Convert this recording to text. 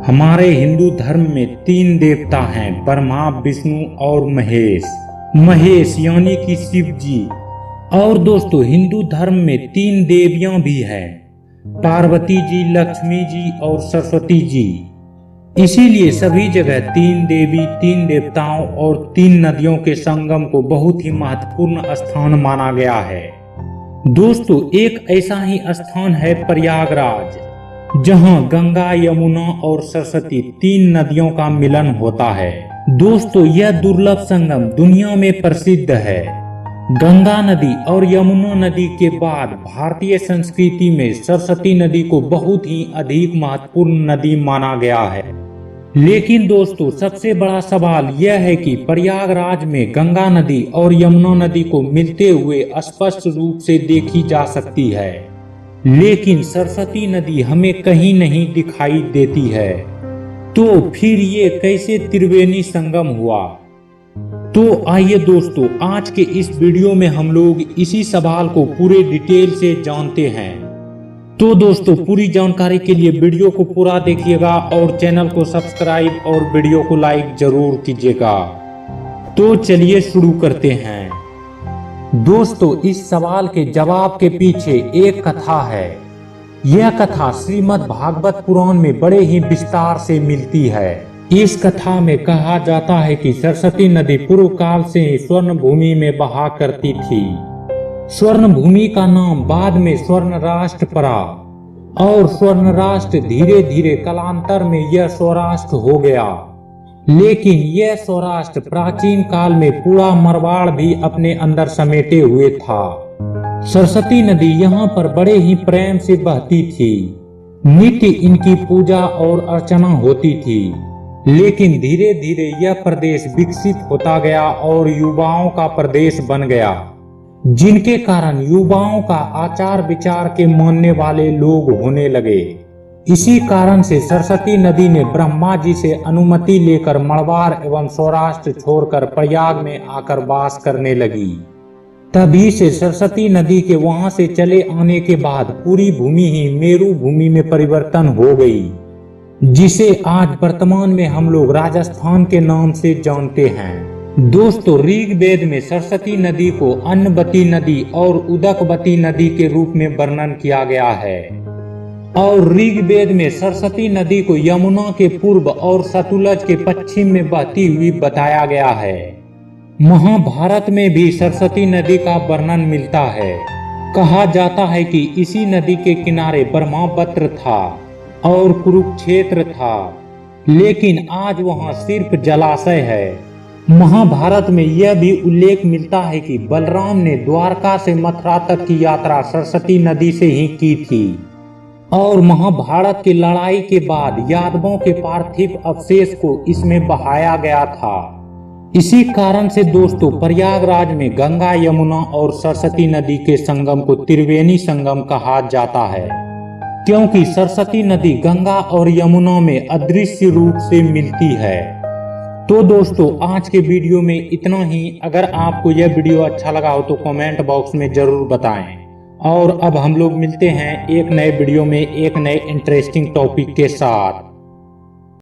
हमारे हिंदू धर्म में तीन देवता हैं, ब्रह्मा, विष्णु और महेश। महेश यानी कि शिव जी। और दोस्तों, हिंदू धर्म में तीन देवियां भी हैं, पार्वती जी, लक्ष्मी जी और सरस्वती जी। इसीलिए सभी जगह तीन देवी, तीन देवताओं और तीन नदियों के संगम को बहुत ही महत्वपूर्ण स्थान माना गया है। दोस्तों, एक ऐसा ही स्थान है प्रयागराज, जहां गंगा, यमुना और सरस्वती तीन नदियों का मिलन होता है। दोस्तों, यह दुर्लभ संगम दुनिया में प्रसिद्ध है। गंगा नदी और यमुना नदी के बाद भारतीय संस्कृति में सरस्वती नदी को बहुत ही अधिक महत्वपूर्ण नदी माना गया है। लेकिन दोस्तों, सबसे बड़ा सवाल यह है कि प्रयागराज में गंगा नदी और यमुना नदी को मिलते हुए स्पष्ट रूप से देखी जा सकती है, लेकिन सरस्वती नदी हमें कहीं नहीं दिखाई देती है। तो फिर ये कैसे त्रिवेणी संगम हुआ? तो आइए दोस्तों, आज के इस वीडियो में हम लोग इसी सवाल को पूरे डिटेल से जानते हैं। तो दोस्तों, पूरी जानकारी के लिए वीडियो को पूरा देखिएगा और चैनल को सब्सक्राइब और वीडियो को लाइक जरूर कीजिएगा। तो चलिए शुरू करते हैं। दोस्तों, इस सवाल के जवाब के पीछे एक कथा है। यह कथा श्रीमद् भागवत पुराण में बड़े ही विस्तार से मिलती है। इस कथा में कहा जाता है कि सरस्वती नदी पूर्व काल से ही स्वर्ण भूमि में बहा करती थी। स्वर्ण भूमि का नाम बाद में स्वर्ण राष्ट्र पड़ा और स्वर्ण राष्ट्र धीरे धीरे कालांतर में यह सौराष्ट्र हो गया। लेकिन यह सौराष्ट्र प्राचीन काल में पूरा मारवाड़ भी अपने अंदर समेटे हुए था। सरस्वती नदी यहाँ पर बड़े ही प्रेम से बहती थी। नित्य इनकी पूजा और अर्चना होती थी। लेकिन धीरे धीरे यह प्रदेश विकसित होता गया और युवाओं का प्रदेश बन गया, जिनके कारण युवाओं का आचार विचार के मानने वाले लोग होने लगे। इसी कारण से सरस्वती नदी ने ब्रह्मा जी से अनुमति लेकर मारवाड़ एवं सौराष्ट्र छोड़कर प्रयाग में आकर वास करने लगी। तभी से सरस्वती नदी के वहां से चले आने के बाद पूरी भूमि ही मेरु भूमि में परिवर्तन हो गई, जिसे आज वर्तमान में हम लोग राजस्थान के नाम से जानते हैं। दोस्तों, ऋग्वेद में सरस्वती नदी को अन्नवती नदी और उदकवती नदी के रूप में वर्णन किया गया है। और ऋग्वेद में सरस्वती नदी को यमुना के पूर्व और सतलज के पश्चिम में बहती हुई बताया गया है। महाभारत में भी सरस्वती नदी का वर्णन मिलता है। कहा जाता है कि इसी नदी के किनारे ब्रह्मपुत्र था और कुरुक्षेत्र था, लेकिन आज वहां सिर्फ जलाशय है। महाभारत में यह भी उल्लेख मिलता है कि बलराम ने द्वारका से मथुरा तक की यात्रा सरस्वती नदी से ही की थी। और महाभारत की लड़ाई के बाद यादवों के पार्थिव अवशेष को इसमें बहाया गया था। इसी कारण से दोस्तों, प्रयागराज में गंगा, यमुना और सरस्वती नदी के संगम को त्रिवेणी संगम कहा जाता है, क्योंकि सरस्वती नदी गंगा और यमुना में अदृश्य रूप से मिलती है। तो दोस्तों, आज के वीडियो में इतना ही। अगर आपको यह वीडियो अच्छा लगा हो तो कमेंट बॉक्स में जरूर बताएं। और अब हम लोग मिलते हैं एक नए वीडियो में एक नए इंटरेस्टिंग टॉपिक के साथ।